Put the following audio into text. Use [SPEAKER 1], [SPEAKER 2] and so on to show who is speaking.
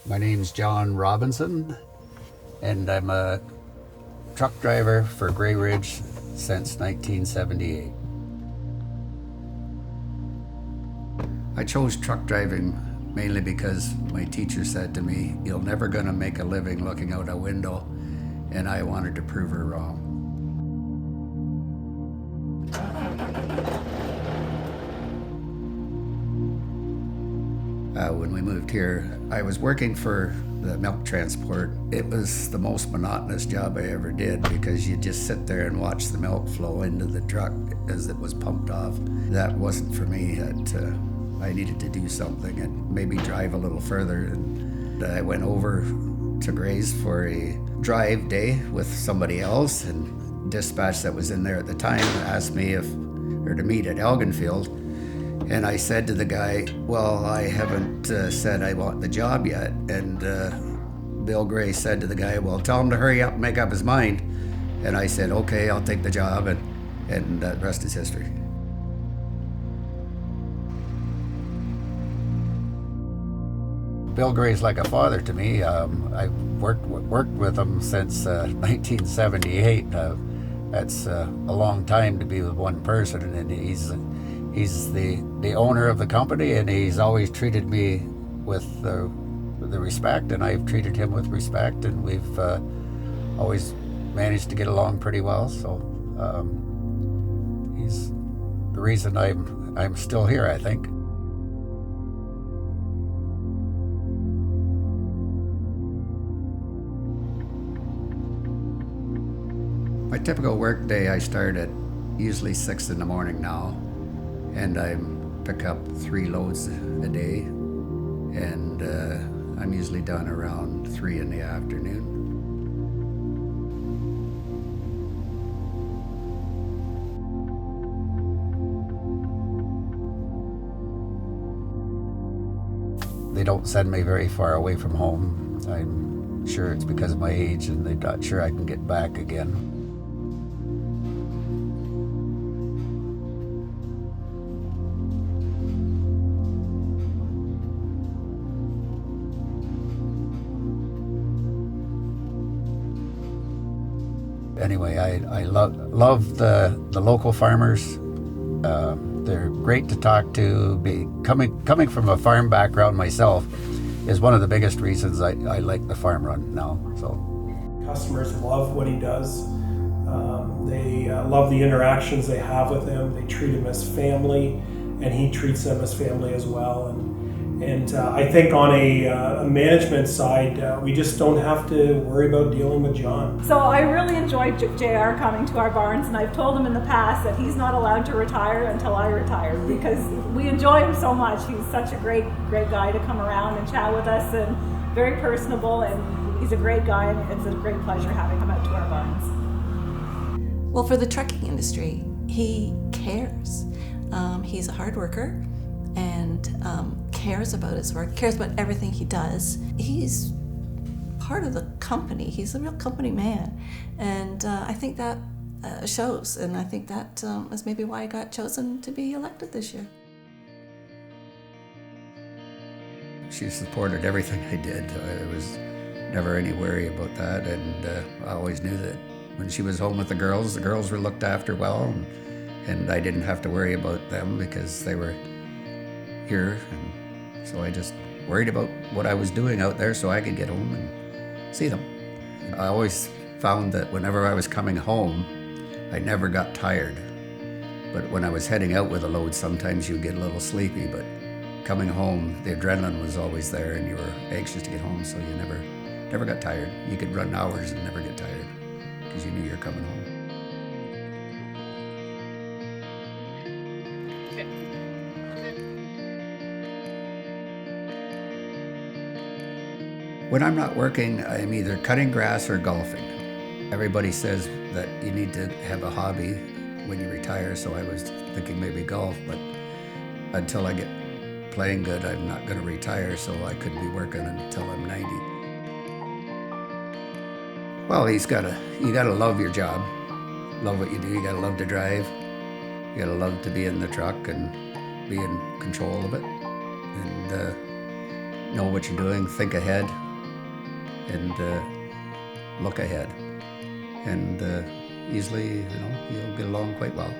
[SPEAKER 1] My name's John Robinson, and I'm a truck driver for Grey Ridge since 1978. I chose truck driving mainly because my teacher said to me, "You're never going to make a living looking out a window," and I wanted to prove her wrong. When we moved here, I was working for the milk transport. It was the most monotonous job I ever did because you just sit there and watch the milk flow into the truck as it was pumped off. That wasn't for me. I needed to do something and maybe drive a little further. And I went over to Gray's for a drive day with somebody else, and dispatch that was in there at the time asked me if or to meet at Elginfield. And I said to the guy, "Well, I haven't said I want the job yet." And Bill Gray said to the guy, "Well, tell him to hurry up and make up his mind." And I said, "Okay, I'll take the job," and the rest is history. Bill Gray's like a father to me. I've worked with him since 1978. That's a long time to be with one person, and he's the owner of the company, and he's always treated me with the respect, and I've treated him with respect, and we've always managed to get along pretty well. So he's the reason I'm still here, I think. My typical work day, I start at usually 6 in the morning now, and I pick up 3 loads a day, and I'm usually done around 3 in the afternoon. They don't send me very far away from home. I'm sure it's because of my age, and they're not sure I can get back again. Anyway, I love the local farmers. They're great to talk to. Coming from a farm background myself is one of the biggest reasons I like the farm run now. So
[SPEAKER 2] customers love what he does. They love the interactions they have with him. They treat him as family, and he treats them as family as well. And I think on a management side, we just don't have to worry about dealing with John.
[SPEAKER 3] So I really enjoyed JR coming to our barns, and I've told him in the past that he's not allowed to retire until I retire because we enjoy him so much. He's such a great guy to come around and chat with us, and very personable, and he's a great guy, and it's a great pleasure having him out to our barns.
[SPEAKER 4] Well, for the trucking industry, he cares. He's a hard worker and cares about his work, cares about everything he does. He's part of the company. He's a real company man. And I think that shows. And I think that is maybe why I got chosen to be elected this year.
[SPEAKER 1] she supported everything I did. There was never any worry about that. And I always knew that when she was home with the girls were looked after well. And I didn't have to worry about them because they were here. And so I just worried about what I was doing out there so I could get home and see them. I always found that whenever I was coming home, I never got tired. But when I was heading out with a load, sometimes you'd get a little sleepy, but coming home, the adrenaline was always there and you were anxious to get home, so you never got tired. You could run hours and never get tired because you knew you were coming home. When I'm not working, I'm either cutting grass or golfing. Everybody says that you need to have a hobby when you retire, so I was thinking maybe golf, but until I get playing good, I'm not going to retire, so I couldn't be working until I'm 90. Well, you gotta love your job, love what you do. You gotta love to drive. You gotta love to be in the truck and be in control of it. And know what you're doing, think ahead, and look ahead. And usually, you'll get along quite well.